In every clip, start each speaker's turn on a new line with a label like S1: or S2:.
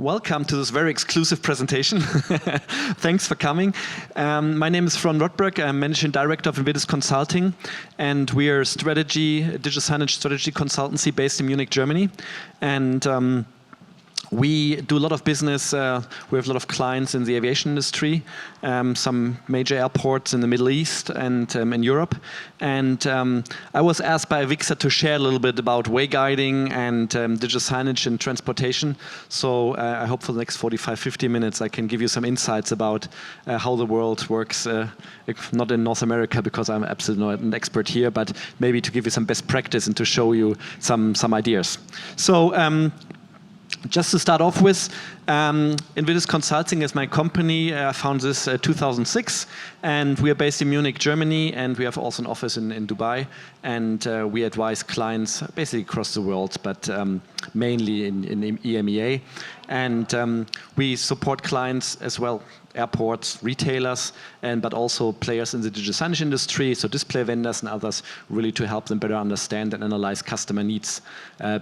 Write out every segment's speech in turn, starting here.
S1: Welcome to this very exclusive presentation. Thanks for coming. My name is Florian Rotberg. I'm Managing Director of Invidis Consulting, and we are digital signage strategy consultancy based in Munich, Germany. And we do a lot of business. We have a lot of clients in the aviation industry, some major airports in the Middle East and in Europe. And I was asked by Avixa to share a little bit about wayguiding and digital signage and transportation. So I hope for the next 45-50 minutes I can give you some insights about how the world works, if not in North America because I'm absolutely not an expert here, but maybe to give you some best practice and to show you some ideas. So. Just to start off with, Invidis Consulting is my company. I founded this in 2006, and we are based in Munich, Germany, and we have also an office in Dubai. And we advise clients basically across the world, but mainly in EMEA. And we support clients as well, airports, retailers, but also players in the digital signage industry, so display vendors and others, really to help them better understand and analyze customer needs.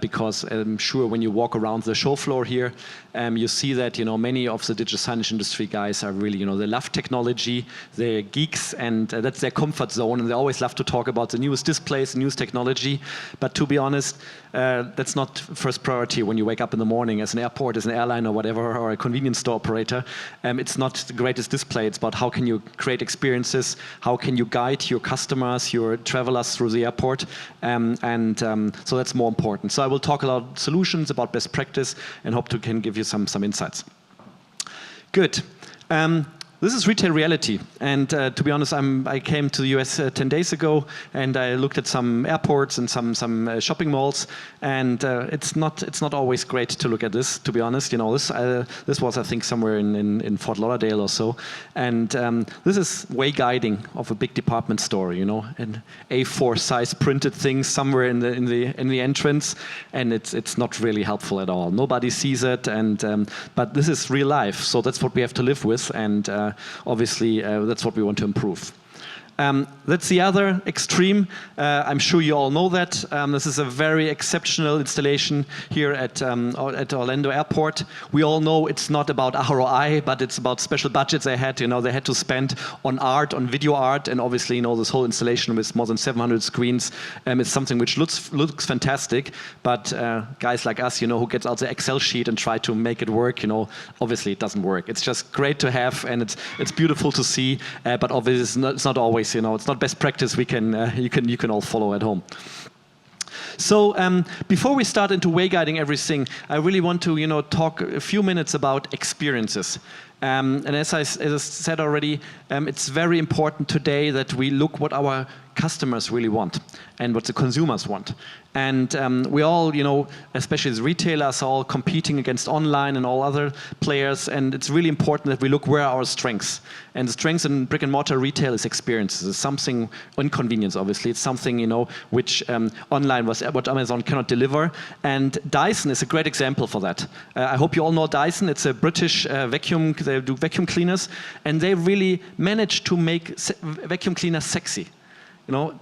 S1: Because I'm sure when you walk around the show floor here, you see that many of the digital signage industry guys are really, they love technology, they're geeks, and that's their comfort zone, and they always love to talk about the newest displays, the newest technology. But to be honest, that's not first priority when you wake up in the morning as an airport, as an airline or whatever, or a convenience store operator. It's not the greatest display. It's about how can you create experiences, how can you guide your customers, your travelers through the airport, so that's more important. So I will talk about solutions, about best practice, and hope to can give you some insights. Good. This is retail reality, and to be honest, I came to the US 10 days ago, and I looked at some airports and some shopping malls, and it's not always great to look at this. To be honest, this was I think somewhere in Fort Lauderdale or so, and this is way guiding of a big department store, an A4 size printed thing somewhere in the entrance, and it's not really helpful at all. Nobody sees it, and but this is real life, so that's what we have to live with, and obviously, that's what we want to improve. That's the other extreme. I'm sure you all know that. This is a very exceptional installation here at Orlando Airport. We all know it's not about ROI, but it's about special budgets they had. They had to spend on art, on video art, and obviously, this whole installation with more than 700 screens is something which looks fantastic. But guys like us, who gets out the Excel sheet and try to make it work, obviously it doesn't work. It's just great to have, and it's beautiful to see, but obviously it's not always. It's not best practice you can all follow at home. So before we start into wayguiding everything, I really want to talk a few minutes about experiences. And as I said already, it's very important today that we look what our customers really want and what the consumers want. And we all, especially as retailers, are all competing against online and all other players. And it's really important that we look where are our strengths. And the strengths in brick and mortar retail is experiences. It's something, inconvenience, obviously. It's something, which online was what Amazon cannot deliver. And Dyson is a great example for that. I hope you all know Dyson. It's a British they do vacuum cleaners. And they really managed to make vacuum cleaners sexy.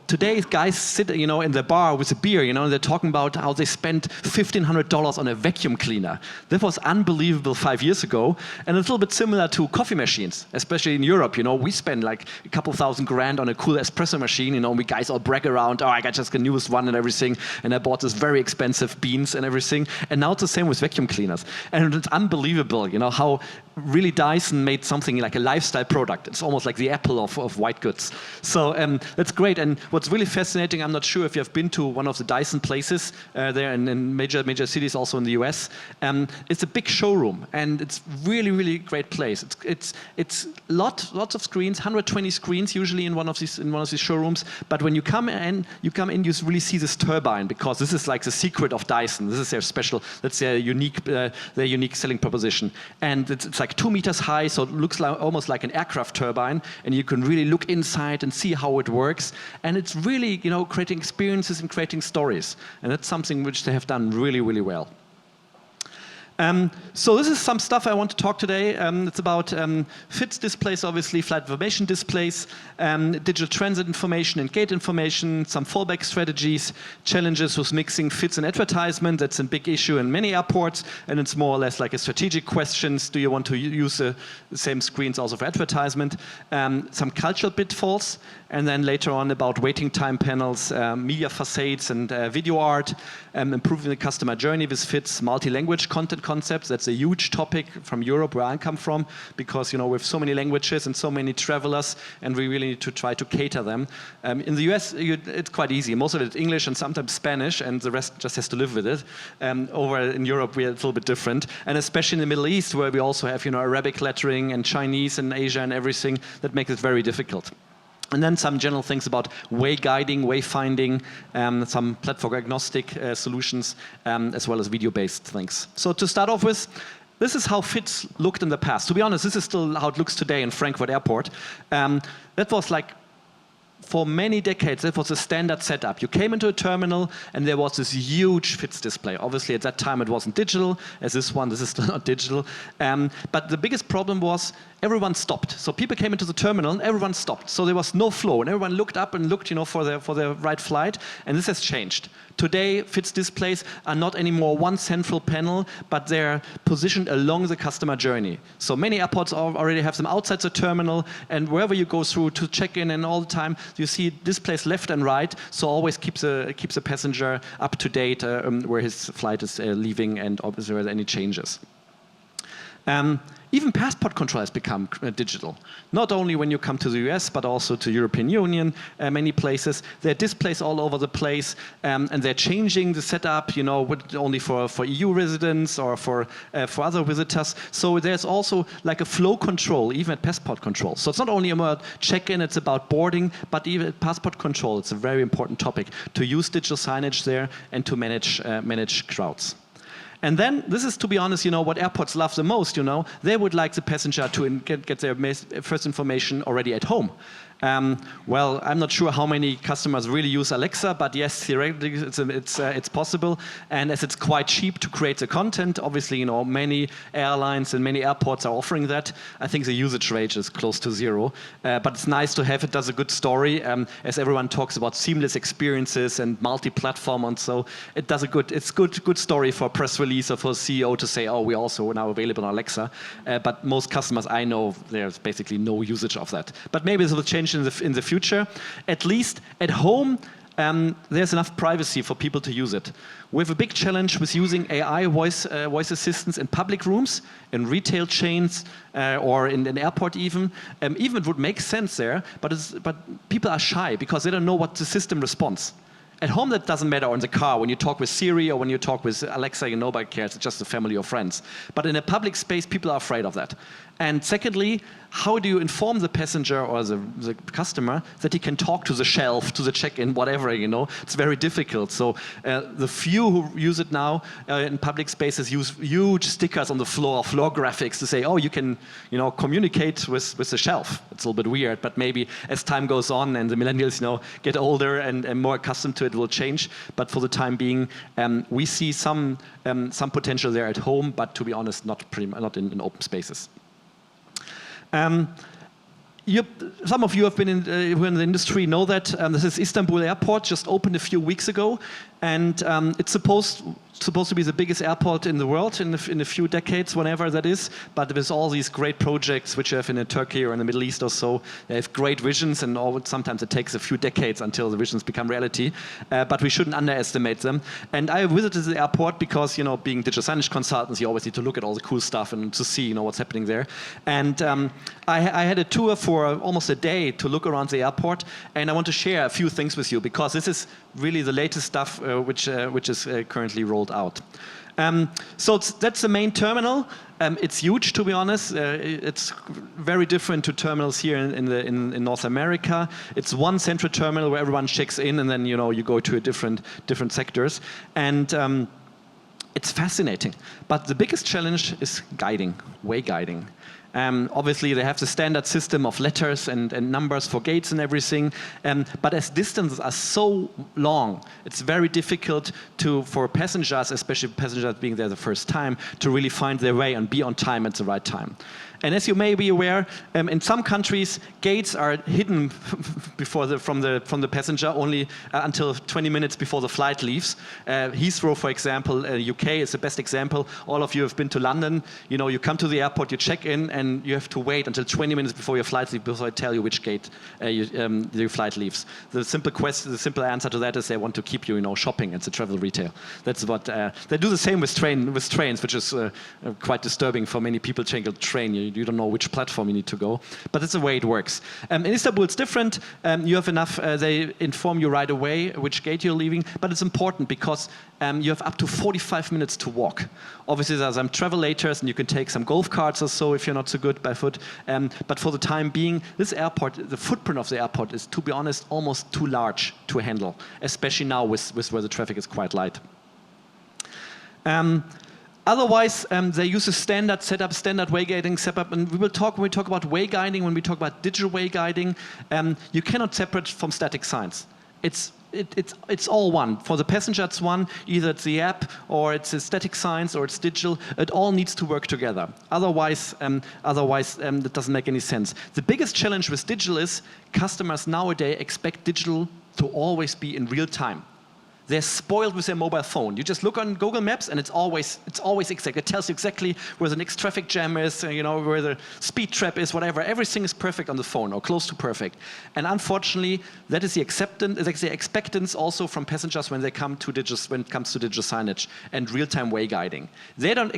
S1: Today guys sit, in the bar with a beer, and they're talking about how they spent $1,500 on a vacuum cleaner. That was unbelievable 5 years ago, and it's a little bit similar to coffee machines, especially in Europe. We spend like a couple $1,000 on a cool espresso machine. We guys all brag around, oh, I got just the newest one and everything, and I bought this very expensive beans and everything. And now it's the same with vacuum cleaners, and it's unbelievable, how really Dyson made something like a lifestyle product. It's almost like the Apple of white goods. So that's great. And what's really fascinating, I'm not sure if you have been to one of the Dyson places there in major cities, also in the US. It's a big showroom, and it's really great place. It's lots of screens, 120 screens usually in one of these showrooms. But when you come in, you really see this turbine, because this is like the secret of Dyson. This is their special, that's their unique selling proposition, and it's like 2 meters high, so it looks almost like an aircraft turbine, and you can really look inside and see how it works. And it's really, creating experiences and creating stories. And that's something which they have done really well. So this is some stuff I want to talk today. It's about FITS displays, obviously, flight information displays, digital transit information and gate information, some fallback strategies, challenges with mixing FITS and advertisement. That's a big issue in many airports, and it's more or less like a strategic questions. Do you want to use the same screens also for advertisement? Some cultural pitfalls, and then later on about waiting time panels, media facades and video art, improving the customer journey with FITS, multi-language content concepts. That's a huge topic from Europe, where I come from, because we have so many languages and so many travelers, and we really need to try to cater them. In the US, it's quite easy. Most of it is English and sometimes Spanish, and the rest just has to live with it. Over in Europe, we're a little bit different, and especially in the Middle East, where we also have Arabic lettering and Chinese and Asia and everything, that makes it very difficult. And then some general things about way guiding, wayfinding, some platform agnostic solutions, as well as video-based things. So to start off with, this is how FITS looked in the past. To be honest, this is still how it looks today in Frankfurt Airport. That was like, for many decades, that was a standard setup. You came into a terminal, and there was this huge FITS display. Obviously, at that time, it wasn't digital. As this one, this is still not digital. But the biggest problem was everyone stopped. So people came into the terminal, and everyone stopped. So there was no flow, and everyone looked up and looked, for their right flight. And this has changed. Today, FITS displays are not anymore one central panel, but they're positioned along the customer journey. So many airports already have them outside the terminal, and wherever you go through to check in and all the time, you see displays left and right, so always keeps a passenger up to date where his flight is leaving, and obviously whether any changes. Even passport control has become digital. Not only when you come to the US, but also to European Union, many places. There are displays all over the place, and they're changing the setup, only for EU residents or for other visitors. So there's also like a flow control, even at passport control. So it's not only about check-in, it's about boarding, but even at passport control, it's a very important topic to use digital signage there and to manage crowds. And then, this is, to be honest, what airports love the most, They would like the passenger to get their first information already at home. Well, I'm not sure how many customers really use Alexa, but yes, theoretically it's possible. And as it's quite cheap to create the content, obviously, many airlines and many airports are offering that. I think the usage rate is close to zero. But it's nice to have it. Does a good story, as everyone talks about seamless experiences and multi-platform, and so it's good story for a press release or for a CEO to say, oh, we're also now available on Alexa. But most customers I know, there's basically no usage of that. But maybe this will change in the future. At least at home, there's enough privacy for people to use it. We have a big challenge with using AI voice assistants in public rooms, in retail chains, or in an airport even. Even it would make sense there, but people are shy because they don't know what the system responds. At home, that doesn't matter, or in the car, when you talk with Siri or when you talk with Alexa, nobody cares, it's just a family or friends. But in a public space, people are afraid of that. And secondly, how do you inform the passenger or the customer that he can talk to the shelf, to the check-in, whatever, It's very difficult. So the few who use it now in public spaces use huge stickers on the floor graphics to say, oh, you can, communicate with the shelf. It's a little bit weird, but maybe as time goes on and the millennials, get older and more accustomed to it, will change. But for the time being, we see some potential there at home, but to be honest, not in open spaces. Some of you have been who are in the industry know that this is Istanbul Airport, just opened a few weeks ago, and it's supposed to be the biggest airport in the world in a few decades, whenever that is. But with all these great projects which you have in Turkey or in the Middle East or so, they have great visions, and sometimes it takes a few decades until the visions become reality. But we shouldn't underestimate them. And I visited the airport because, being digital signage consultants, you always need to look at all the cool stuff and to see, what's happening there. And I had a tour for almost a day to look around the airport, and I want to share a few things with you because this is really the latest stuff which is currently rolled out. So that's the main terminal. It's huge, to be honest. It's very different to terminals here in North America. It's one central terminal where everyone checks in, and then you go to a different sectors. And It's fascinating. But the biggest challenge is guiding, way guiding. Obviously, they have the standard system of letters and numbers for gates and everything. But as distances are so long, it's very difficult for passengers, especially passengers being there the first time, to really find their way and be on time at the right time. And as you may be aware, in some countries, gates are hidden from the passenger only until 20 minutes before the flight leaves. Heathrow, for example, UK is the best example. All of you have been to London. You know, you come to the airport, you check in, and you have to wait until 20 minutes before your flight leaves before I tell you which gate your flight leaves. The simple answer to that is they want to keep you, shopping. It's a travel retail. That's what they do. The same with trains, which is quite disturbing for many people. Taking a train, you don't know which platform you need to go, but that's the way it works. In Istanbul, it's different. You have enough. They inform you right away which gate you're leaving, but it's important because you have up to 45 minutes to walk. Obviously, there's some travelators, and you can take some golf carts or so if you're not so good by foot. But for the time being, this airport, the footprint of the airport is, to be honest, almost too large to handle, especially now with where the traffic is quite light. Otherwise, they use a standard setup, standard wayguiding setup, and when we talk about wayguiding, when we talk about digital wayguiding, you cannot separate from static signs. It's all one. For the passenger, it's one. Either it's the app, or it's a static signs, or it's digital. It all needs to work together. Otherwise, that doesn't make any sense. The biggest challenge with digital is customers nowadays expect digital to always be in real time. They're spoiled with their mobile phone. You just look on Google Maps and it's always exact. It tells you exactly where the next traffic jam is, where the speed trap is, whatever. Everything is perfect on the phone or close to perfect. And unfortunately, that is the expectance also from passengers when it comes to digital signage and real-time way guiding. They don't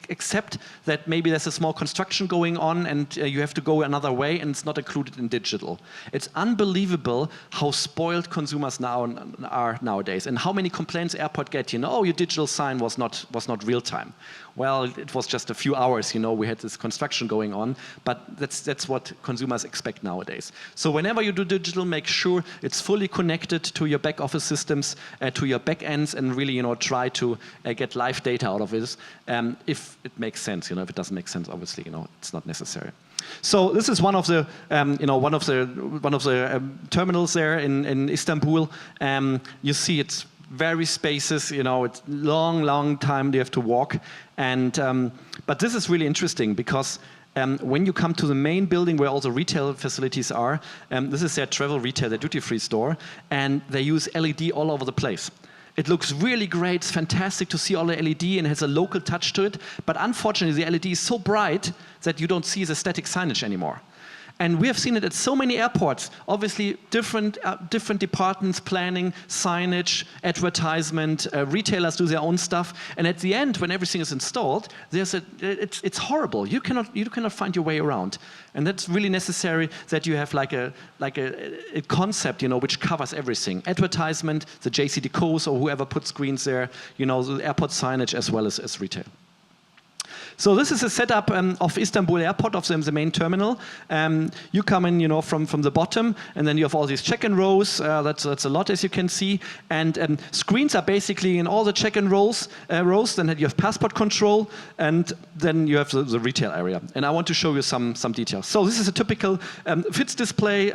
S1: accept that maybe there's a small construction going on and you have to go another way and it's not included in digital. It's unbelievable how spoiled consumers are nowadays, and how many complaints airport get. Oh, your digital sign was not real time. Well, it was just a few hours. We had this construction going on, but that's what consumers expect nowadays. So whenever you do digital, make sure it's fully connected to your back office systems, to your back ends, and really try to get live data out of this. If it makes sense. If it doesn't make sense, obviously it's not necessary. So this is one of the terminals there in Istanbul. You see it's very spacious. It's long time you have to walk. And but this is really interesting because when you come to the main building where all the retail facilities are, this is their travel retail, their duty-free store, and they use LED all over the place. It looks really great. It's fantastic to see all the LED and has a local touch to it. But unfortunately, the LED is so bright that you don't see the static signage anymore. And we have seen it at so many airports. Obviously, different departments, planning, signage, advertisement, retailers do their own stuff. And at the end, when everything is installed, it's horrible. You cannot find your way around. And that's really necessary that you have like a concept, which covers everything. Advertisement, the JCD codes, or whoever puts screens there, the airport signage as well as retail. So this is a setup of Istanbul Airport, of the main terminal. You come in, from the bottom, and then you have all these check-in rows. That's a lot, as you can see. And screens are basically in all the check-in rows. Then you have passport control, and then you have the retail area. And I want to show you some details. So this is a typical FITS display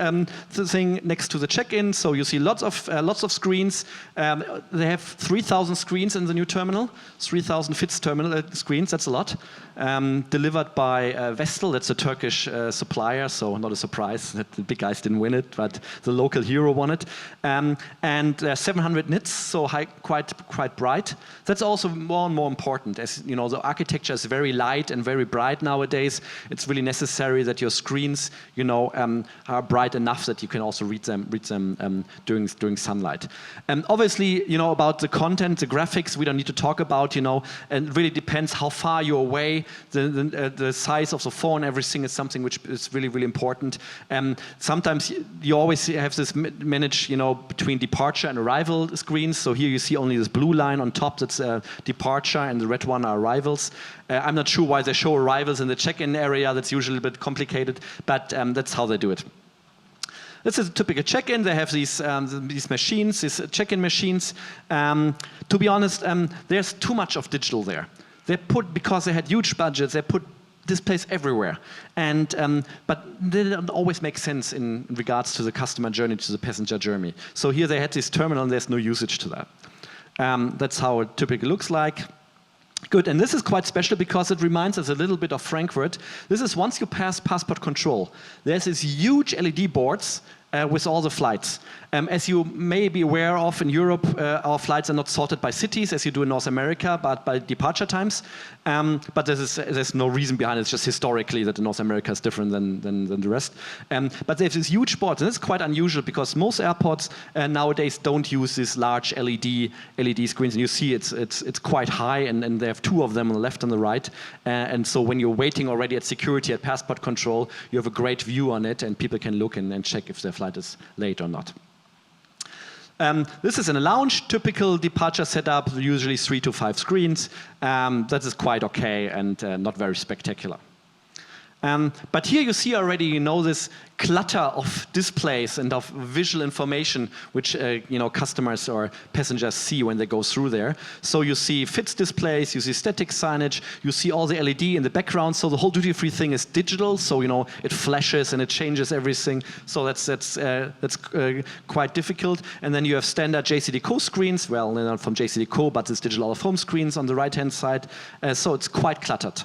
S1: thing next to the check-in. So you see lots of screens. They have 3,000 screens in the new terminal. 3,000 FITS terminal screens. That's a lot. Delivered by Vestel, that's a Turkish supplier, so not a surprise that the big guys didn't win it, but the local hero won it. And 700 nits, so high, quite bright. That's also more and more important, as the architecture is very light and very bright nowadays. It's really necessary that your screens, are bright enough that you can also read them during sunlight. Obviously, about the content, the graphics, we don't need to talk about, and it really depends how far you're away. The size of the phone, everything is something which is really, really important. Sometimes you always have this manage, between departure and arrival screens. So here you see only this blue line on top, that's departure, and the red one are arrivals. I'm not sure why they show arrivals in the check-in area. That's usually a bit complicated, but that's how they do it. This is a typical check-in. They have these machines, these check-in machines. To be honest, there's too much of digital there. Because they had huge budgets, they put displays everywhere. But they don't always make sense in regards to the customer journey, to the passenger journey. So here they had this terminal and there's no usage to that. That's how it typically looks like. Good, and this is quite special because it reminds us a little bit of Frankfurt. This is once you pass passport control. There's these huge LED boards with all the flights. As you may be aware of, in Europe, our flights are not sorted by cities as you do in North America, but by departure times. But there's no reason behind it. It's just historically that North America is different than the rest. But there's these huge boards, and it's quite unusual because most airports nowadays don't use these large LED screens. And you see it's quite high, and they have two of them on the left and the right. And so when you're waiting already at security, at passport control, you have a great view on it, and people can look and check if their flight is late or not. This is in a lounge, typical departure setup, usually 3 to 5 screens. That is quite okay and not very spectacular. But here you see already, this clutter of displays and of visual information which customers or passengers see when they go through there. So you see FITS displays, you see static signage, you see all the LED in the background. So the whole duty-free thing is digital. So it flashes and it changes everything. So that's quite difficult. And then you have standard JCDecaux screens. Well, not from JCDecaux, but it's digital out-of-home screens on the right-hand side. So it's quite cluttered.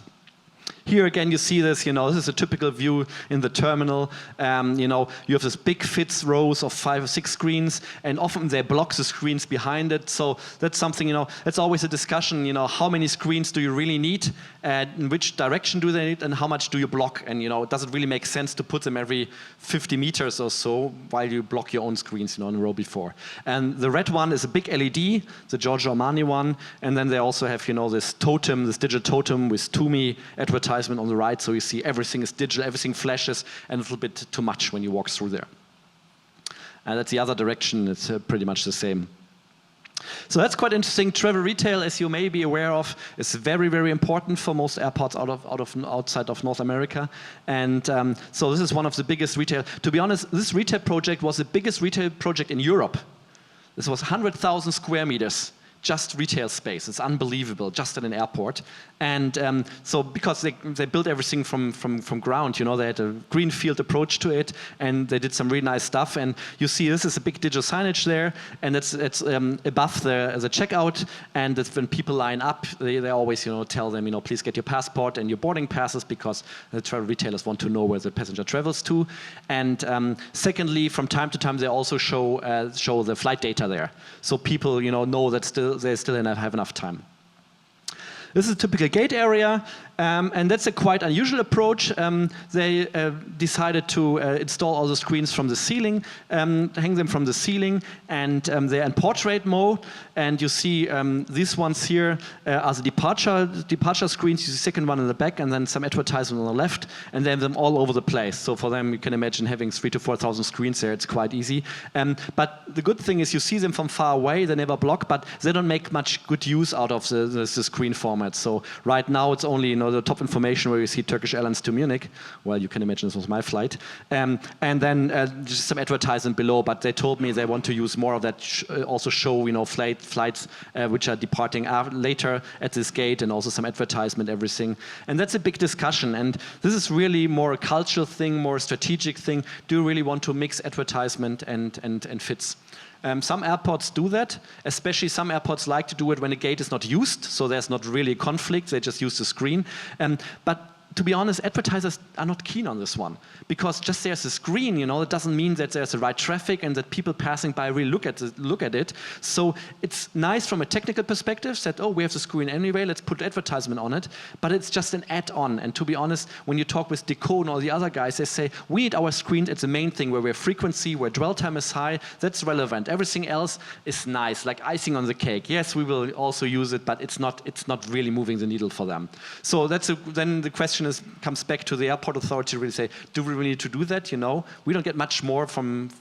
S1: Here again, you see this, this is a typical view in the terminal. You have this big FITS rows of 5 or 6 screens, and often they block the screens behind it. So that's something, it's always a discussion, how many screens do you really need, in which direction do they need, and how much do you block? And, does it really make sense to put them every 50 meters or so while you block your own screens, in a row before? And the red one is a big LED, the Giorgio Armani one, and then they also have, this totem, this digital totem with Tumi advertisement on the right, so you see everything is digital, everything flashes, and a little bit too much when you walk through there. And that's the other direction, it's pretty much the same. So that's quite interesting. Travel retail, as you may be aware of, is very, very important for most airports outside of North America. And so this is one of the biggest retail. To be honest, this retail project was the biggest retail project in Europe. This was 100,000 square meters. Just retail space. It's unbelievable, just at an airport. And so because they built everything from ground, they had a greenfield approach to it, and they did some really nice stuff. And you see this is a big digital signage there, and it's above the checkout, and it's when people line up, they always tell them, please get your passport and your boarding passes, because the travel retailers want to know where the passenger travels to. And secondly, from time to time, they also show the flight data there. So people know that they still have enough time. This is a typical gate area, and that's a quite unusual approach. They decided to install all the screens from the ceiling, hang them from the ceiling, and they're in portrait mode. And you see these ones here are the departure screens. You see the second one in the back, and then some advertisement on the left, and they have them all over the place. So for them, you can imagine having 3,000 to 4,000 screens there. It's quite easy. But the good thing is you see them from far away. They never block, but they don't make much good use out of the screen format. So right now it's only the top information where you see Turkish Airlines to Munich. Well, you can imagine this was my flight. And then just some advertisement below. But they told me they want to use more of that. Also show flights which are departing later at this gate, and also some advertisement, everything. And that's a big discussion. And this is really more a cultural thing, more a strategic thing. Do you really want to mix advertisement and FITS? Some airports do that, especially some airports like to do it when a gate is not used, so there's not really a conflict, they just use the screen. But to be honest, advertisers are not keen on this one, because just there's a screen, it doesn't mean that there's the right traffic and that people passing by really look at it. So it's nice from a technical perspective that, we have the screen anyway, let's put advertisement on it, but it's just an add-on. And to be honest, when you talk with Decaux and all the other guys, they say, we need our screens, it's the main thing, where we have frequency, where dwell time is high, that's relevant. Everything else is nice, like icing on the cake. Yes, we will also use it, but it's not really moving the needle for them. So then the question comes back to the airport authority to really say, do we really need to do that? We don't get much more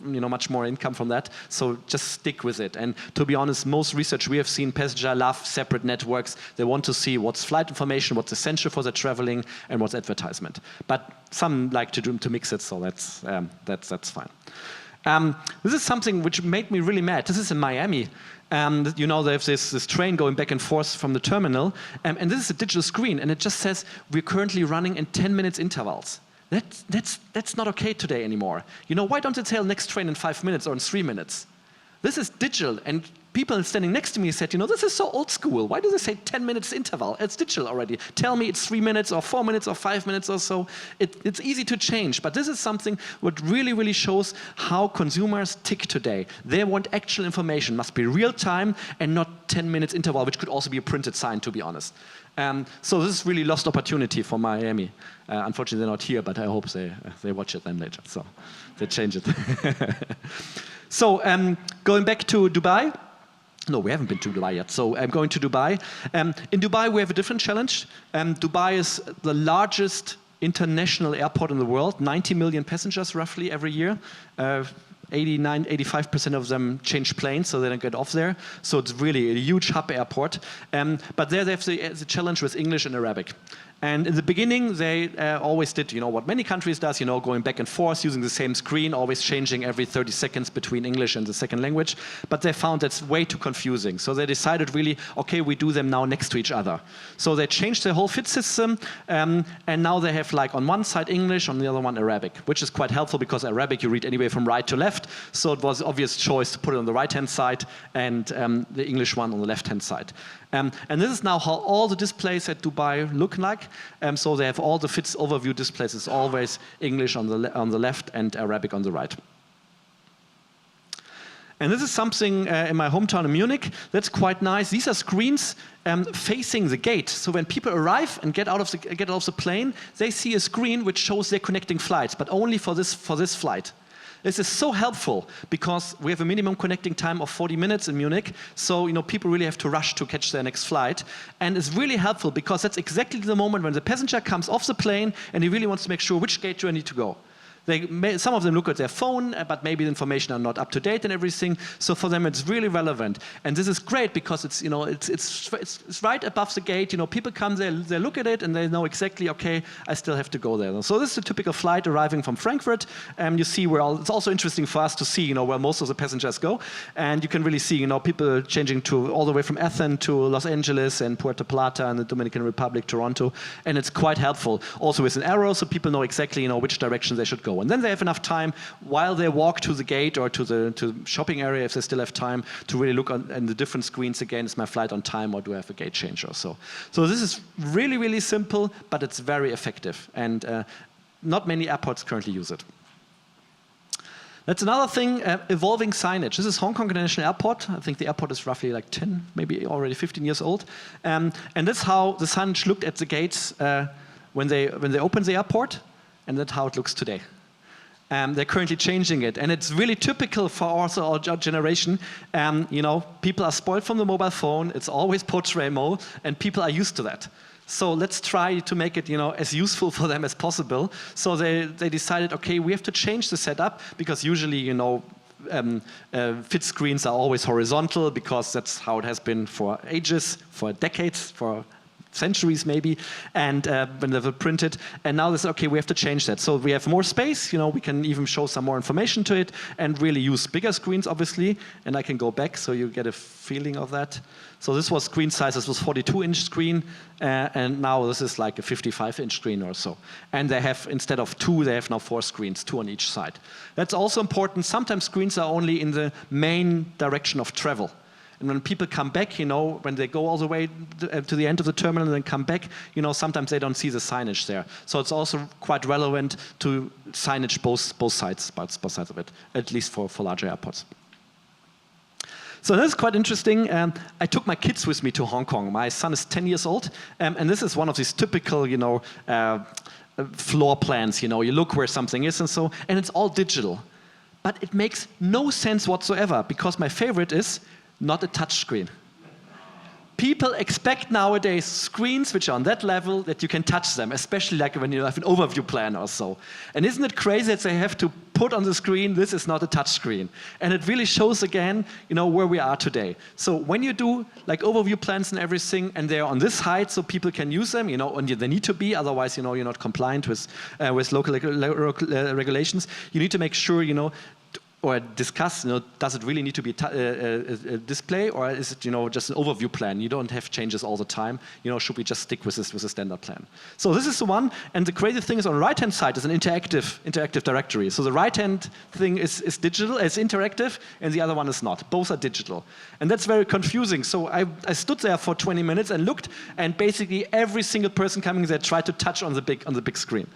S1: much more income from that. So just stick with it. And to be honest, most research we have seen, passengers love separate networks. They want to see what's flight information, what's essential for their traveling, and what's advertisement. But some like to mix it, so that's fine. This is something which made me really mad. This is in Miami. You know, they have this train going back and forth from the terminal, and this is a digital screen, and it just says, we're currently running in 10 minutes intervals. That's not okay today anymore. You know, why don't they tell next train in 5 minutes or in 3 minutes? This is digital, and people standing next to me said, you know, this is so old school. Why do they say 10 minutes interval? It's digital already. Tell me it's 3 minutes or 4 minutes or 5 minutes or so. It's easy to change, but this is something what really, really shows how consumers tick today. They want actual information, must be real time and not 10 minutes interval, which could also be a printed sign, to be honest. So this is really lost opportunity for Miami. Unfortunately, they're not here, but I hope they watch it then later. So they change it. So going back to Dubai. No, we haven't been to Dubai yet. So I'm going to Dubai. In Dubai, we have a different challenge. Dubai is the largest international airport in the world. 90 million passengers roughly every year. 85% of them change planes, so they don't get off there. So it's really a huge hub airport. But there they have the challenge with English and Arabic. And in the beginning, they always did, you know, what many countries does, you know, going back and forth, using the same screen, always changing every 30 seconds between English and the second language. But they found that's way too confusing. So they decided really, okay, we do them now next to each other. So they changed their whole fit system, and now they have like on one side English, on the other one Arabic, which is quite helpful because Arabic you read anyway from right to left. So it was an obvious choice to put it on the right-hand side and the English one on the left-hand side. And this is now how all the displays at Dubai look like. So they have all the FITS overview displays. It's always English on the left and Arabic on the right. And this is something in my hometown in Munich that's quite nice. These are screens facing the gate. So when people arrive and get out of the plane, they see a screen which shows their connecting flights, but only for this flight. This is so helpful because we have a minimum connecting time of 40 minutes in Munich. So, you know, people really have to rush to catch their next flight. And it's really helpful because that's exactly the moment when the passenger comes off the plane and he really wants to make sure which gate do I need to go. Some of them look at their phone, but maybe the information are not up to date and everything. So for them, it's really relevant. And this is great because it's, you know, it's right above the gate. You know, people come there, they look at it, and they know exactly, okay, I still have to go there. So this is a typical flight arriving from Frankfurt. You see where it's also interesting for us to see, you know, where most of the passengers go. And you can really see, you know, people changing to all the way from Athens to Los Angeles and Puerto Plata and the Dominican Republic, Toronto. And it's quite helpful. Also with an arrow, so people know exactly, you know, which direction they should go. And then they have enough time while they walk to the gate or to the shopping area, if they still have time, to really look on the different screens again. Is my flight on time, or do I have a gate change or so? So this is really, really simple, but it's very effective. And not many airports currently use it. That's another thing, evolving signage. This is Hong Kong International Airport. I think the airport is roughly like 10, maybe already 15 years old. And that's how the signage looked at the gates when they opened the airport, and that's how it looks today. They're currently changing it, and it's really typical for also our generation. You know, people are spoiled from the mobile phone. It's always portrait mode, and people are used to that. So let's try to make it, you know, as useful for them as possible. So they decided, okay, we have to change the setup because usually, you know, fit screens are always horizontal because that's how it has been for ages, for decades, for centuries maybe, and when they were printed. And now they said, okay, we have to change that. So we have more space, you know, we can even show some more information to it and really use bigger screens, obviously. And I can go back so you get a feeling of that. So this was screen size, this was 42-inch screen, and now this is like a 55-inch screen or so. And they have, instead of 2, they have now 4 screens, 2 on each side. That's also important. Sometimes screens are only in the main direction of travel. And when people come back, you know, when they go all the way to the end of the terminal and then come back, you know, sometimes they don't see the signage there. So it's also quite relevant to signage both sides of it, at least for larger airports. So this is quite interesting. I took my kids with me to Hong Kong. My son is 10 years old, and this is one of these typical, you know, floor plans. You know, you look where something is and so, and it's all digital. But it makes no sense whatsoever because my favorite is not a touch screen. People expect nowadays screens which are on that level that you can touch them, especially like when you have an overview plan or so. And isn't it crazy that they have to put on the screen, this is not a touch screen? And it really shows again, you know, where we are today. So when you do like overview plans and everything, and they're on this height so people can use them, you know, and they need to be, otherwise, you know, you're not compliant with local regulations. You need to make sure, you know, or discuss, does it really need to be a display, or is it, just an overview plan? You don't have changes all the time. Should we just stick with the standard plan? So this is the one, and the crazy thing is on the right-hand side is an interactive directory. So the right-hand thing is digital, it's interactive, and the other one is not. Both are digital, and that's very confusing. So I stood there for 20 minutes and looked, and basically every single person coming there tried to touch on the big screen.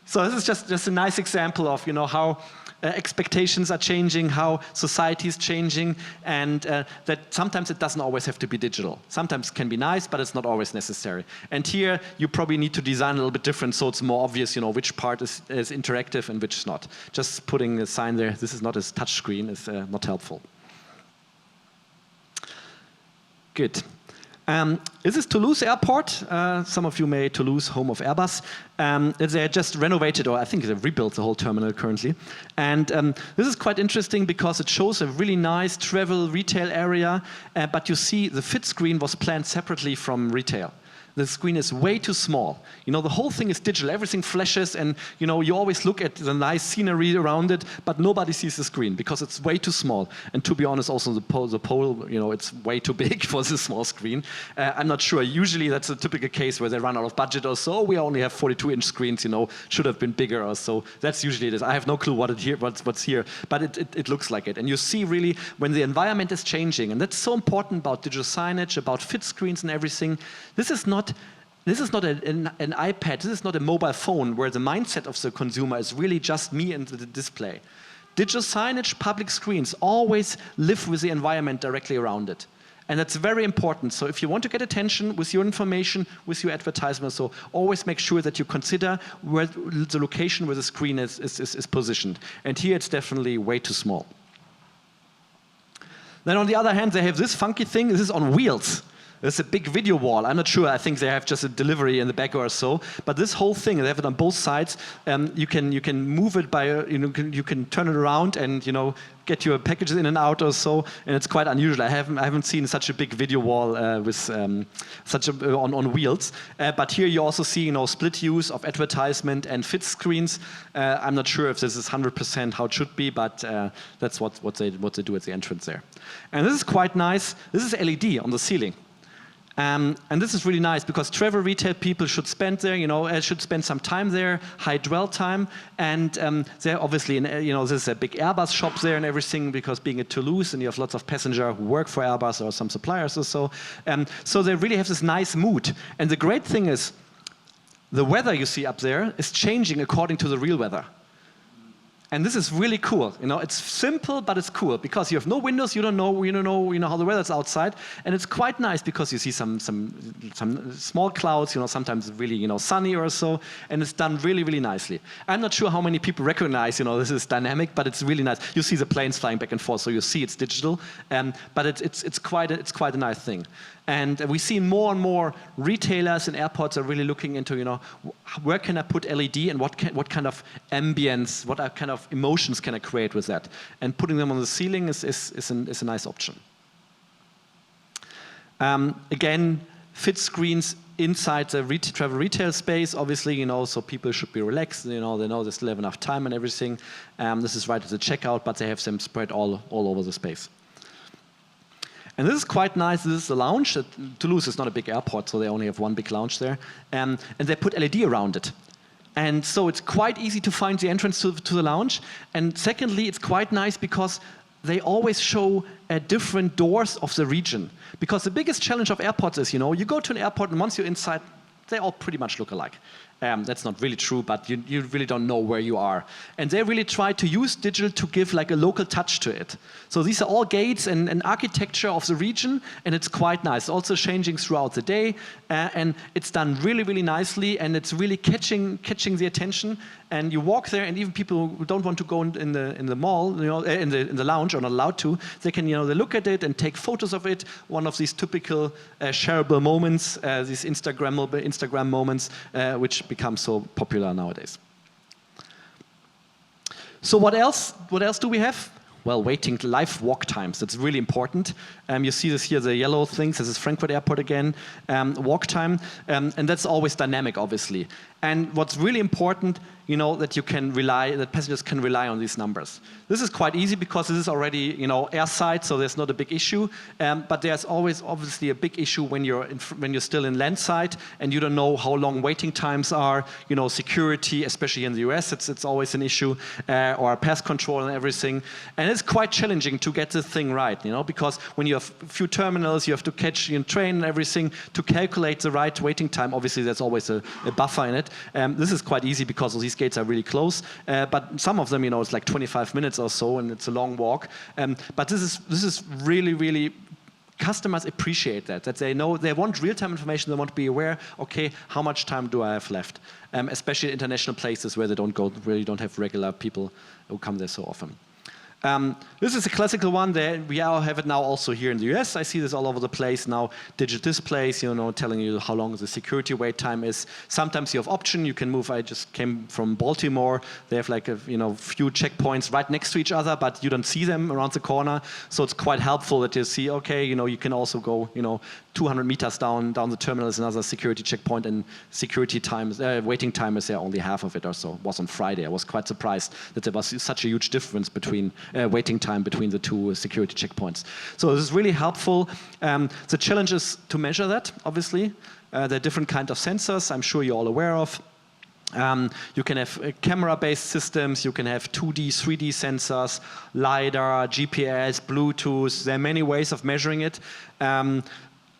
S1: So this is just a nice example of how expectations are changing, how society is changing, and that sometimes it doesn't always have to be digital. Sometimes it can be nice, but it's not always necessary. And here you probably need to design a little bit different, so it's more obvious, which part is interactive and which is not. Just putting a sign there, this is not a touch screen, is not helpful. Good. This is Toulouse Airport. Some of you may Toulouse, home of Airbus. They just renovated, or I think they rebuilt the whole terminal currently. And this is quite interesting because it shows a really nice travel retail area, but you see the fit screen was planned separately from retail. The screen is way too small. The whole thing is digital, everything flashes, and you always look at the nice scenery around it, but nobody sees the screen because it's way too small. And to be honest, also the pole, it's way too big for this small screen. I'm not sure. Usually that's a typical case where they run out of budget or so. We only have 42-inch screens, should have been bigger or so. That's usually it is. I have no clue what's here, but it looks like it. And you see really when the environment is changing, and that's so important about digital signage, about fit screens and everything. This is not an iPad, this is not a mobile phone where the mindset of the consumer is really just me and the display. Digital signage, public screens always live with the environment directly around it. And that's very important. So if you want to get attention with your information, with your advertisement, so always make sure that you consider where the location where the screen is positioned. And here it's definitely way too small. Then on the other hand, they have this funky thing, this is on wheels. There's a big video wall. I'm not sure. I think they have just a delivery in the back or so. But this whole thing, they have it on both sides. You can move it by, you can turn it around and get your packages in and out or so. And it's quite unusual. I haven't seen such a big video wall with on wheels. But here you also see split use of advertisement and fit screens. I'm not sure if this is 100% how it should be, but that's what they do at the entrance there. And this is quite nice. This is LED on the ceiling. And this is really nice because travel retail people should spend there, should spend some time there, high dwell time, and they're obviously, there's a big Airbus shop there and everything because being at Toulouse and you have lots of passengers who work for Airbus or some suppliers or so. So they really have this nice mood. And the great thing is, the weather you see up there is changing according to the real weather. And this is really cool. It's simple, but it's cool because you have no windows. You don't know how the weather's outside, and it's quite nice because you see some small clouds. Sometimes really sunny or so, and it's done really really nicely. I'm not sure how many people recognize this is dynamic, but it's really nice. You see the planes flying back and forth, so you see it's digital, but it's quite a nice thing. And we see more and more retailers and airports are really looking into, where can I put LED and what kind of ambience, what kind of emotions can I create with that? And putting them on the ceiling is a nice option. Again, fit screens inside the travel retail space, obviously, so people should be relaxed. They know they still have enough time and everything. This is right at the checkout, but they have them spread all over the space. And this is quite nice. This is the lounge. Toulouse is not a big airport, so they only have one big lounge there. And they put LED around it. And so it's quite easy to find the entrance to the lounge. And secondly, it's quite nice because they always show different doors of the region. Because the biggest challenge of airports is, you go to an airport and once you're inside, they all pretty much look alike. That's not really true, but you really don't know where you are. And they really try to use digital to give like a local touch to it. So these are all gates and architecture of the region, and it's quite nice. It's also changing throughout the day, and it's done really, really nicely, and it's really catching the attention. And you walk there, and even people who don't want to go in the mall, in the lounge, are not allowed to. They can, they look at it and take photos of it. One of these typical shareable moments, these Instagram moments, which become so popular nowadays. So what else do we have? well, waiting live walk times. That's really important. You see this here, the yellow things. This is Frankfurt Airport again, walk time. And that's always dynamic, obviously. And what's really important, that you can rely, that passengers can rely on these numbers. This is quite easy because this is already, airside, so there's not a big issue. But there's always, obviously, a big issue when you're still in landside and you don't know how long waiting times are. Security, especially in the US, it's always an issue, or pass control and everything. And it's quite challenging to get this thing right, because when you have a few terminals, you have to catch your train and everything to calculate the right waiting time. Obviously, there's always a buffer in it. This is quite easy because these gates are really close, but some of them, it's like 25 minutes or so, and it's a long walk. But this is really, really, customers appreciate that they know, they want real-time information. They want to be aware. Okay, how much time do I have left? Especially in international places where they don't have regular people who come there so often. This is a classical one. We all have it now also here in the US. I see this all over the place now. Digital displays, telling you how long the security wait time is. Sometimes you have option. You can move. I just came from Baltimore. They have like a few checkpoints right next to each other, but you don't see them around the corner. So it's quite helpful that you see. Okay, you can also go 200 meters down the terminal is another security checkpoint, and security times, waiting time is there only half of it or so. It was on Friday. I was quite surprised that there was such a huge difference between waiting time between the two security checkpoints. So this is really helpful. The challenge is to measure that, obviously. There are different kinds of sensors I'm sure you're all aware of. You can have camera-based systems, you can have 2D, 3D sensors, LiDAR, GPS, Bluetooth. There are many ways of measuring it.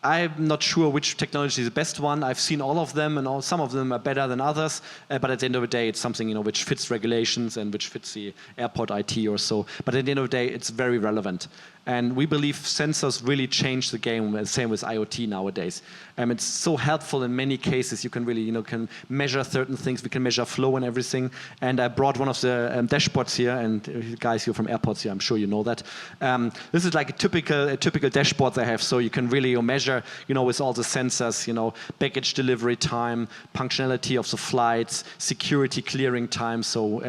S1: I'm not sure which technology is the best one. I've seen all of them, and some of them are better than others. But at the end of the day, it's something which fits regulations and which fits the airport IT or so. But at the end of the day, it's very relevant. And we believe sensors really change the game, same with IoT nowadays. It's so helpful in many cases. You can really, can measure certain things. We can measure flow and everything. And I brought one of the dashboards here, and guys, you're from airports here, I'm sure you know that. This is like a typical dashboard they have, so you can really measure, with all the sensors, baggage delivery time, punctuality of the flights, security clearing time, so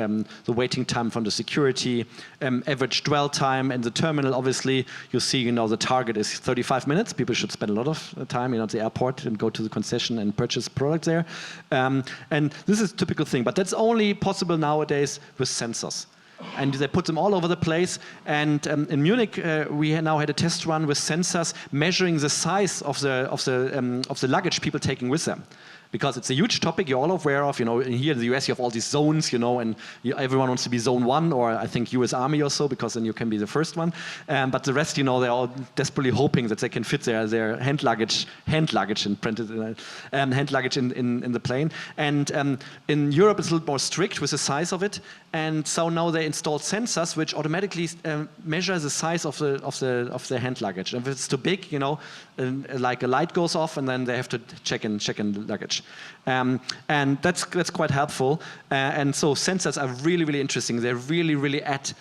S1: the waiting time from the security, average dwell time in the terminal, obviously. You see, the target is 35 minutes. People should spend a lot of time, at the airport and go to the concession and purchase products there. And this is a typical thing, but that's only possible nowadays with sensors. And they put them all over the place. And in Munich, we now had a test run with sensors measuring the size of the luggage people taking with them. Because it's a huge topic you're all aware of. Here in the US you have all these zones, and everyone wants to be zone 1, or I think US Army or so, because then you can be the first one. But the rest, they're all desperately hoping that they can fit their hand luggage and printed hand luggage in the plane. And in Europe it's a little more strict with the size of it. And so now they installed sensors which automatically measure the size of the hand luggage. And if it's too big, like a light goes off, and then they have to check in the luggage. And that's quite helpful. And so sensors are really, really interesting. They really add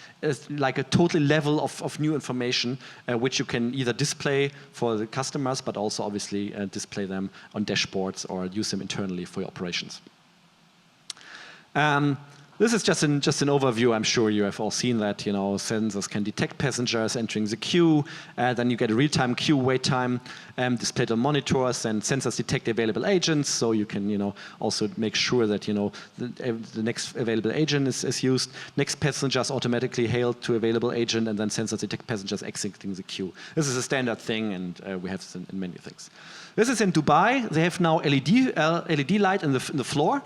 S1: like a total level of new information, which you can either display for the customers, but also obviously display them on dashboards or use them internally for your operations. This is just an overview. I'm sure you have all seen that. Sensors can detect passengers entering the queue. Then you get a real-time queue wait time displayed on monitors, and sensors detect available agents. So you can, also make sure that the next available agent is used. Next passengers automatically hailed to available agent, and then sensors detect passengers exiting the queue. This is a standard thing, and we have this in many things. This is in Dubai. They have now LED light in the floor.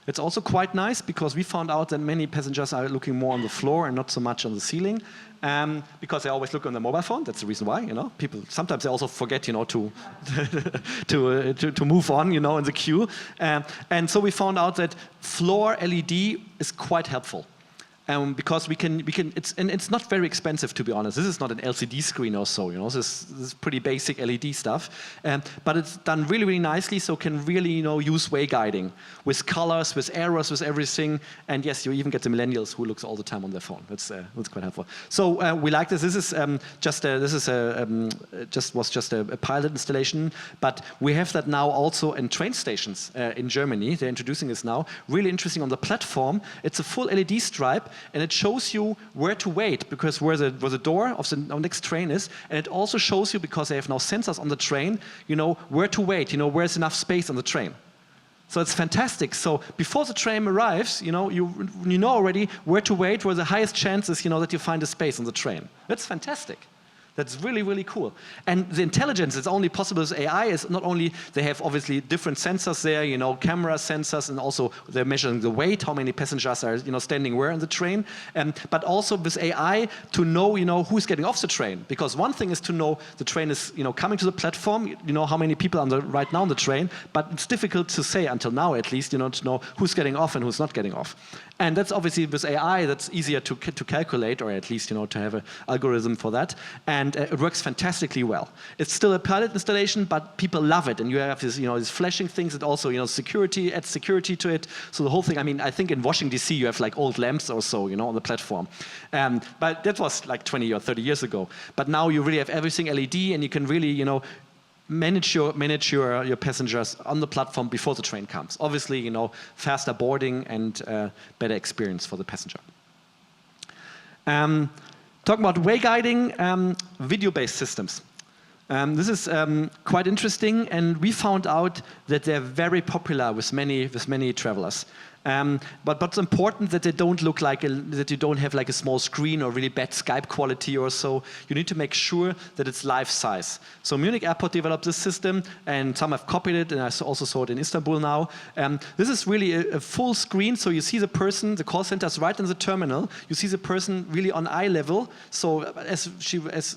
S1: It's also quite nice because we found out that many passengers are looking more on the floor and not so much on the ceiling, because they always look on their mobile phone. That's the reason why. People sometimes they also forget, to move on, in the queue. And so we found out that floor LED is quite helpful. Because it's not very expensive, to be honest. This is not an LCD screen or so, This is pretty basic LED stuff, but it's done really, really nicely. So can really, use way guiding with colors, with arrows, with everything. And yes, you even get the millennials who looks all the time on their phone. That's quite helpful. So we like this. This is just a pilot installation, but we have that now also in train stations in Germany. They're introducing this now. Really interesting on the platform. It's a full LED stripe. and it shows you where to wait, because where the door of the next train is, and it also shows you, because they have now sensors on the train, where to wait, where's enough space on the train. So it's fantastic. So before the train arrives, you know already where to wait, where the highest chances, that you find a space on the train. That's fantastic. That's really, really cool. And the intelligence is only possible with AI. Is not only they have obviously different sensors there, camera sensors, and also they're measuring the weight, how many passengers are standing where on the train, but also with AI to know who's getting off the train. Because one thing is to know the train is coming to the platform, how many people are right now on the train, but it's difficult to say until now at least, to know who's getting off and who's not getting off. And that's obviously with AI, that's easier to calculate, or at least to have an algorithm for that. And it works fantastically well. It's still a pilot installation, but people love it. And you have this, these flashing things that also, security, adds security to it. So the whole thing, I think in Washington, D.C., you have like old lamps or so, on the platform. But that was like 20 or 30 years ago. But now you really have everything LED, and you can really, manage your passengers on the platform before the train comes. Obviously, faster boarding and better experience for the passenger. Talking about way guiding, video-based systems. This is quite interesting, and we found out that they're very popular with many travelers. But what's important that they don't look like that you don't have like a small screen or really bad Skype quality or so. You need to make sure that it's life size. So Munich Airport developed this system, and some have copied it, and I also saw it in Istanbul now. This is really a full screen, so you see the person, the call center is right in the terminal. You see the person really on eye level, so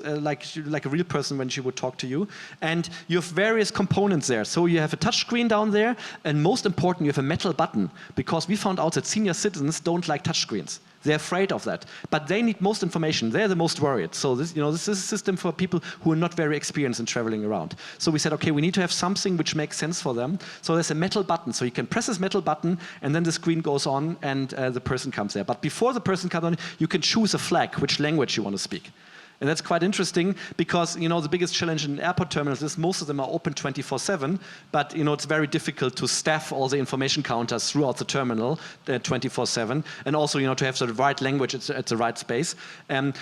S1: like a real person when she would talk to you. And you have various components there. So you have a touch screen down there, and most important, you have a metal button, because we found out that senior citizens don't like touchscreens. They're afraid of that. But they need most information. They're the most worried. So this is a system for people who are not very experienced in traveling around. So we said, okay, we need to have something which makes sense for them. So there's a metal button. So you can press this metal button, and then the screen goes on, and the person comes there. But before the person comes on, you can choose a flag, which language you want to speak. And that's quite interesting, because the biggest challenge in airport terminals is most of them are open 24/7, but it's very difficult to staff all the information counters throughout the terminal 24/7, and also to have the right language at the right space.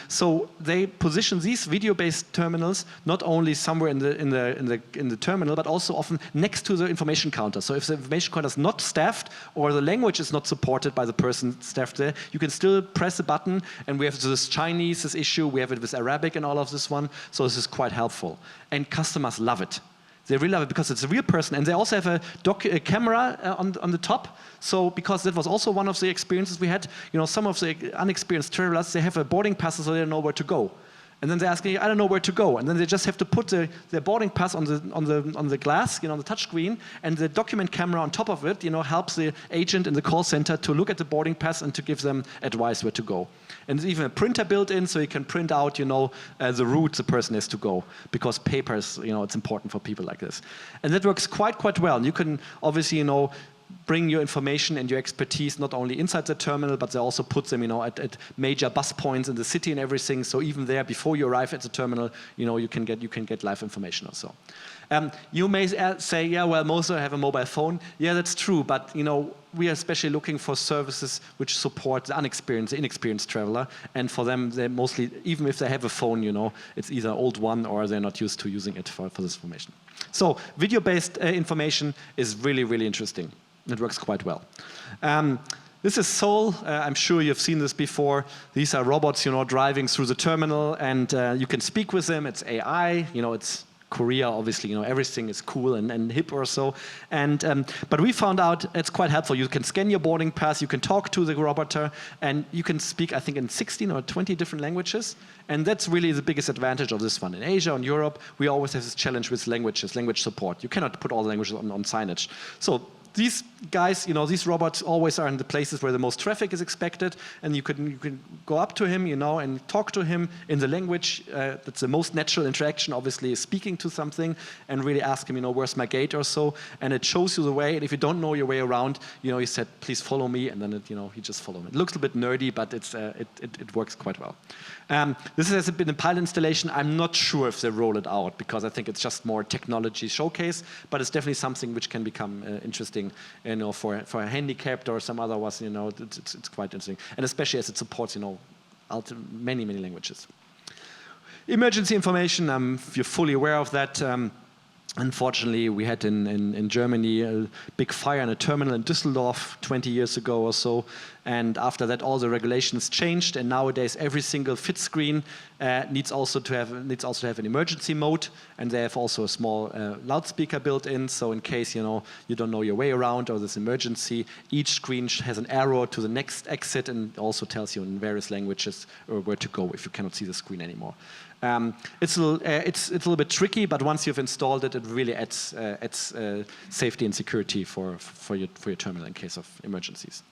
S1: So they position these video-based terminals not only somewhere in the terminal, but also often next to the information counter. So if the information counter is not staffed, or the language is not supported by the person staffed there, you can still press a button. And we have this Chinese issue, we have it with Arabic and all of this one, so this is quite helpful. And customers love it. They really love it because it's a real person, and they also have a camera on the top. So because that was also one of the experiences we had, some of the unexperienced travelers, they have a boarding pass, so they don't know where to go. And then they ask me, I don't know where to go. And then they just have to put their boarding pass on the glass, on the touch screen, and the document camera on top of it, helps the agent in the call center to look at the boarding pass and to give them advice where to go. And there's even a printer built in, so you can print out, the route the person has to go, because papers, it's important for people like this. And that works quite well. And you can obviously, bring your information and your expertise not only inside the terminal, but they also put them, at major bus points in the city and everything. So even there, before you arrive at the terminal, you can get live information or so. You may say, yeah, well, most have a mobile phone. Yeah, that's true, but we are especially looking for services which support the inexperienced traveler, and for them, they mostly, even if they have a phone, it's either an old one or they're not used to using it for this information. So video-based information is really, really interesting. It works quite well. This is Seoul. I'm sure you've seen this before. These are robots, driving through the terminal, and you can speak with them. It's AI. It's Korea, obviously. Everything is cool and hip or so. And but we found out it's quite helpful. You can scan your boarding pass. You can talk to the robot, and you can speak, I think, in 16 or 20 different languages. And that's really the biggest advantage of this one. In Asia and Europe, we always have this challenge with language support. You cannot put all the languages on signage. So these guys, these robots always are in the places where the most traffic is expected, and you can go up to him, and talk to him in the language. That's the most natural interaction, obviously, is speaking to something, and really ask him, where's my gate or so, and it shows you the way. And if you don't know your way around, he said, please follow me, and then he just follow me. It looks a bit nerdy, but it works quite well. This has been a pilot installation. I'm not sure if they roll it out, because I think it's just more technology showcase, but it's definitely something which can become interesting something, for a handicapped or some other was, it's quite interesting. And especially as it supports, many languages. Emergency information, you're fully aware of that. Unfortunately, we had in Germany a big fire in a terminal in Düsseldorf 20 years ago or so. And after that, all the regulations changed. And nowadays, every single fit screen needs also to have an emergency mode. And they have also a small loudspeaker built in. So in case you don't know your way around or there's emergency, each screen has an arrow to the next exit and also tells you in various languages where to go if you cannot see the screen anymore. It's a little bit tricky, but once you've installed it, it really adds safety and security for your terminal in case of emergencies.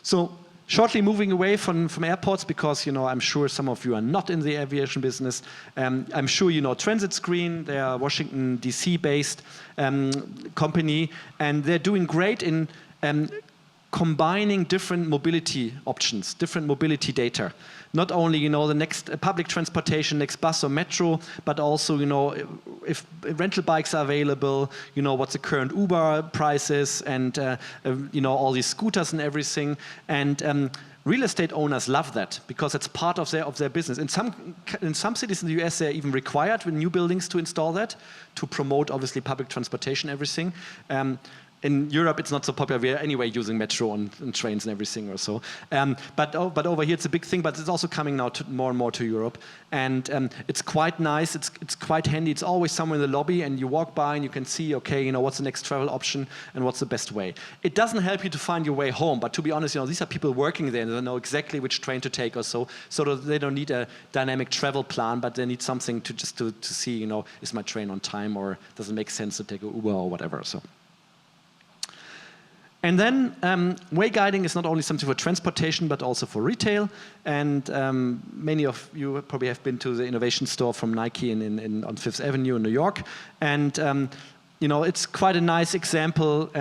S1: So shortly moving away from airports, because I'm sure some of you are not in the aviation business. I'm sure you know Transit Screen. They are a Washington DC based company, and they're doing great in combining different mobility options, different mobility data. Not only, the next public transportation, next bus or metro, but also, if rental bikes are available, what's the current Uber prices, and, all these scooters and everything. And real estate owners love that because it's part of their business. In some cities in the US, they're even required with new buildings to install that to promote, obviously, public transportation, everything. In Europe, it's not so popular. We're anyway using metro and trains and everything or so. But over here, it's a big thing, but it's also coming now more and more to Europe. And it's quite nice. It's quite handy. It's always somewhere in the lobby, and you walk by and you can see, okay, what's the next travel option and what's the best way. It doesn't help you to find your way home, but to be honest, these are people working there and they know exactly which train to take or so. So they don't need a dynamic travel plan, but they need something to see, is my train on time or does it make sense to take an Uber or whatever. So. And then way guiding is not only something for transportation, but also for retail. And many of you probably have been to the innovation store from Nike on Fifth Avenue in New York. And it's quite a nice example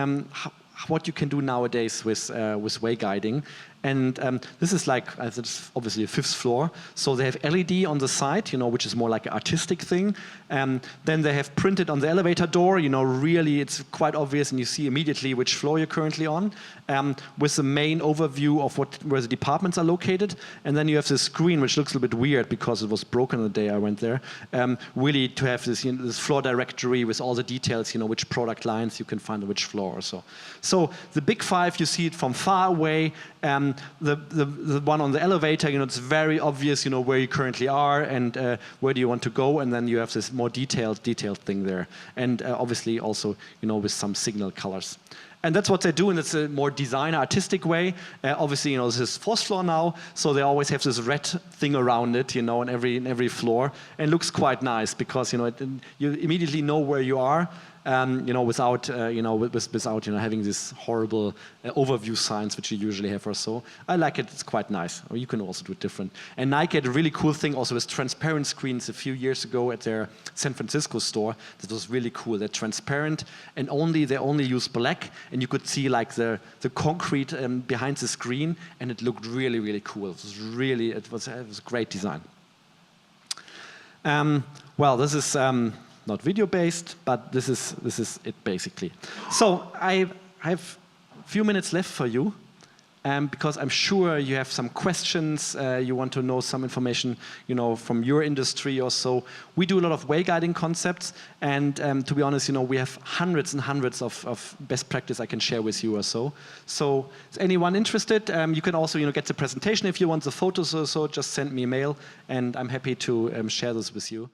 S1: what you can do nowadays with way guiding. And this is it's obviously a 5th floor. So they have LED on the side, which is more like an artistic thing. Then they have printed on the elevator door, really it's quite obvious and you see immediately which floor you're currently on, with the main overview of where the departments are located. And then you have this screen, which looks a little bit weird because it was broken the day I went there. Really to have this, this floor directory with all the details, which product lines you can find on which floor or so. So the big 5, you see it from far away. The one on the elevator, it's very obvious, where you currently are and where do you want to go, and then you have this more detailed thing there, and obviously also, with some signal colors. And that's what they do, and it's a more designer, artistic way. Obviously, this is 4th floor now, so they always have this red thing around it, in every floor, and it looks quite nice because you immediately know where you are. Without having these horrible overview signs which you usually have or so. I like it. It's quite nice. Or you can also do it different. And Nike had a really cool thing also with transparent screens a few years ago at their San Francisco store. That was really cool. They're transparent and they only use black, and you could see the concrete behind the screen, and it looked really, really cool. It was a great design. Well, this is. Not video-based, but this is it basically. So I have a few minutes left for you, because I'm sure you have some questions. You want to know some information, from your industry or so. We do a lot of way guiding concepts, and to be honest, we have hundreds and hundreds of best practice I can share with you or so. So, is anyone interested? You can also, get the presentation if you want the photos or so. Just send me a mail, and I'm happy to share this with you.